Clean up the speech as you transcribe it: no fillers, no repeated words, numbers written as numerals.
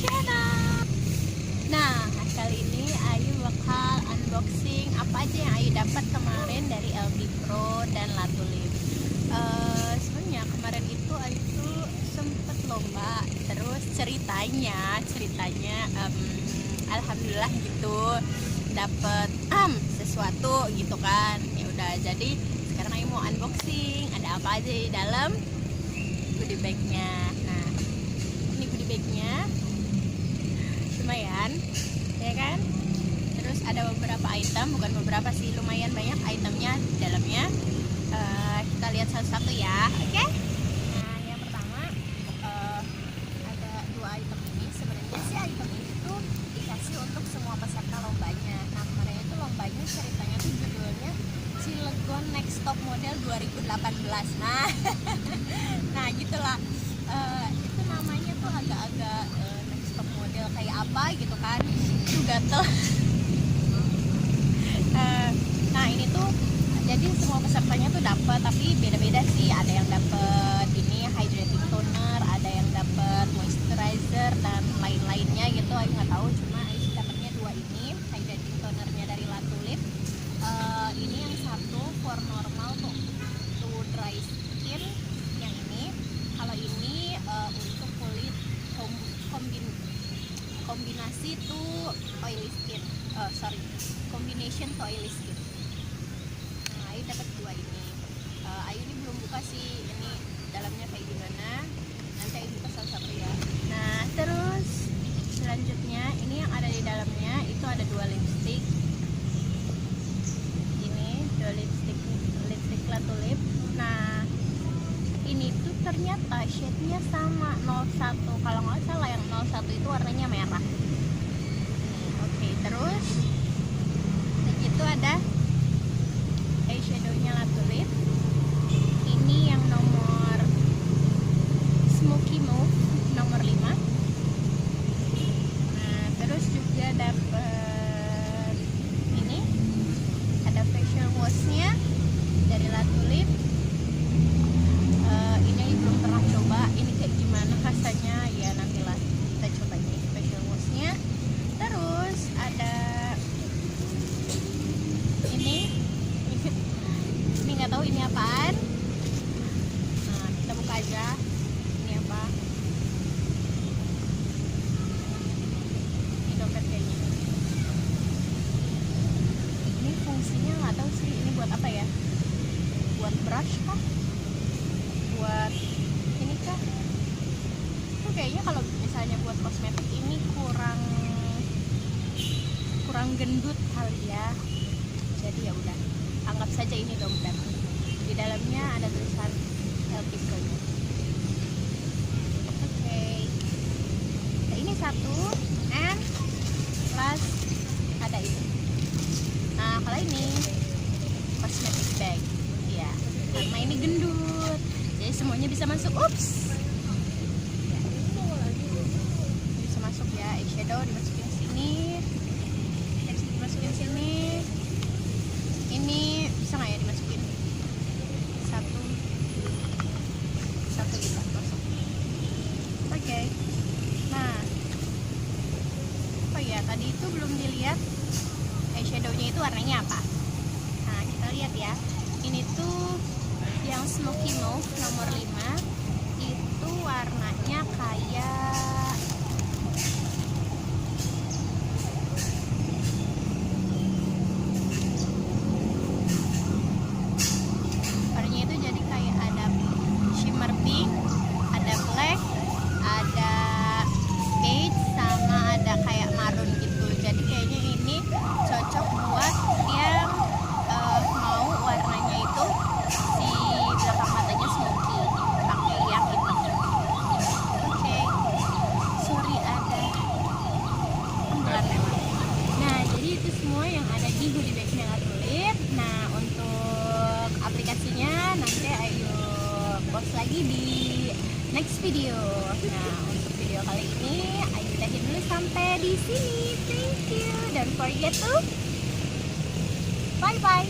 channel. Nah, kali ini Ayu bakal unboxing apa aja yang Ayu dapat kemarin dari LB Pro dan Latulip. Sebenarnya kemarin itu Ayu tuh sempet lomba, terus ceritanya alhamdulillah gitu dapat sesuatu gitu kan. Ya udah, jadi sekarang Ayu mau unboxing ada apa aja di dalam goodie bagnya. Nah, ini goodie bagnya lumayan, ya kan? Terus ada beberapa item, bukan beberapa sih, lumayan banyak itemnya di dalamnya. Kita lihat satu-satu ya, oke? Nah, yang pertama ada dua item ini. Sebenarnya sih item ini tuh dikasih untuk semua peserta lombanya. Nah, kemarin itu lombanya ceritanya tuh judulnya Cilegon Next Top Model 2018. Nah gitulah. Itu namanya tuh agak-agak next top model kayak apa gitu kan, itu gatel. Nah ini tuh jadi semua pesertanya tuh dapat, tapi beda-beda sih. Ada yang dapat ini hydrating toner, ada yang dapat moisturizer dan lain-lainnya gitu. Aku nggak tahu, cuma aku dapatnya dua ini. Hydrating tonernya dari Latulip. Ini yang satu for normal tuh dry skin, yang ini. Kalau ini untuk kulit kombinasi tuh oily skin, combination to oily skin. Nah, Ayu dapat dua ini. Ayu ini belum buka sih, ini dalamnya kayak gimana, nanti Ayu buka satu-satu ya. Nah, terus selanjutnya ini yang ada di dalamnya itu ada dua lipstick. Ini dua lipstick Latulip. Nah, ini tuh ternyata shade-nya sama 01. Kalau nggak salah yang 01 itu warnanya merah. Oke, terus itu ada eyeshadow-nya Latulip. Ini yang nomor Smoky Mauve nomor 5. Nah, terus juga dapat ini ada facial wash-nya dari Latulip. Ini belum pernah coba, ini kayak gimana rasanya ya, nantilah kita coba ini facial wash-nya. Terus ada ini nggak tahu ini apaan. Nah, kita buka aja, ini apa, ini dompet kayaknya. Ini fungsinya nggak tahu sih, ini buat apa ya, buat brush kah, buat ini kah? Itu kayaknya kalau misalnya buat kosmetik ini kurang gendut kali ya. Jadi ya udah, anggap saja ini dompet. Di dalamnya ada tulisan LB Pro. Oke. Nah, ini satu, and plus ada ini. Nah, kalau ini cosmetic bag, ya, karena ini gendut, jadi semuanya bisa masuk. Ups, ya, bisa masuk ya. Eyeshadow dimasukin sini, lipstick dimasukin sini. Ini bisa nggak ya dimasukin? Satu bisa masuk. Oke. Nah, oh ya, tadi itu belum dilihat eyeshadownya itu warnanya apa. Nah, kita lihat ya. Ini tuh yang Smoky Mauve nomor 5 itu warnanya kayak itu jadi kayak ada shimmer pink, ada black, ada beige, sama ada kayak maroon gitu. Jadi kayaknya ini cocok buat yang mau warnanya itu si belakang matanya smoky, pakai yang hitam. Oke. Sorry, ada tempelan memang. Nah, jadi itu semua yang ada di goodie bagnya Latulip. Nah, untuk aplikasinya nanti Ayu post lagi di next video. Nah, untuk video kali ini Ayu udahin dulu sampai di sini. Thank you. Don't forget to bye bye.